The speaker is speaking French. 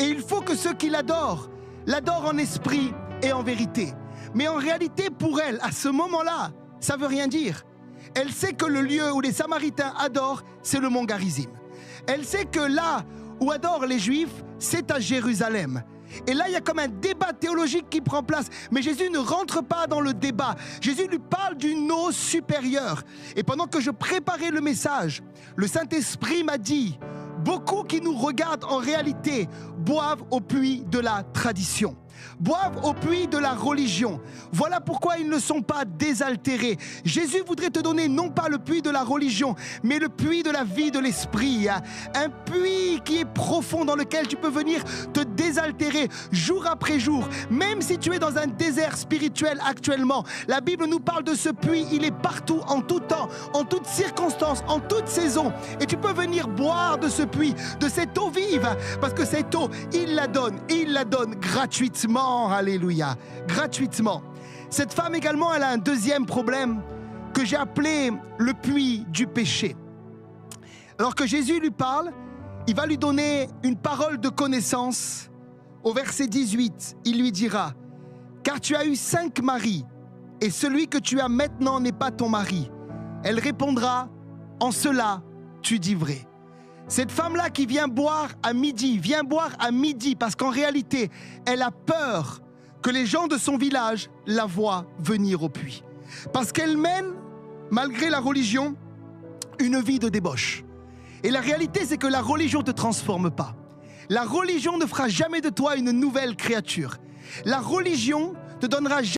Et il faut que ceux qui l'adorent en esprit et en vérité. Mais en réalité, pour elle, à ce moment-là, ça ne veut rien dire. Elle sait que le lieu où les Samaritains adorent, c'est le mont Garizim. Elle sait que là où adorent les Juifs, c'est à Jérusalem. Et là, il y a comme un débat théologique qui prend place. Mais Jésus ne rentre pas dans le débat. Jésus lui parle d'une eau supérieure. Et pendant que je préparais le message, le Saint-Esprit m'a dit, beaucoup qui nous regardent en réalité boivent au puits de la tradition. Boivent au puits de la religion. Voilà pourquoi ils ne sont pas désaltérés. Jésus voudrait te donner non pas le puits de la religion, mais le puits de la vie de l'esprit. Un puits qui est profond dans lequel tu peux venir te désaltérer jour après jour. Même si tu es dans un désert spirituel actuellement, la Bible nous parle de ce puits. Il est partout, en tout temps, en toutes circonstances, en toute saison. Et tu peux venir boire de ce puits, de cette eau vive, parce que cette eau, il la donne gratuitement. Alléluia, gratuitement. Cette femme également, elle a un deuxième problème que j'ai appelé le puits du péché. Alors que Jésus lui parle, il va lui donner une parole de connaissance. Au verset 18, il lui dira, « Car tu as eu 5 maris, et celui que tu as maintenant n'est pas ton mari. » Elle répondra, « En cela, tu dis vrai. » Cette femme-là qui vient boire à midi parce qu'en réalité, elle a peur que les gens de son village la voient venir au puits. Parce qu'elle mène, malgré la religion, une vie de débauche. Et la réalité, c'est que la religion ne te transforme pas. La religion ne fera jamais de toi une nouvelle créature. La religion te donnera jamais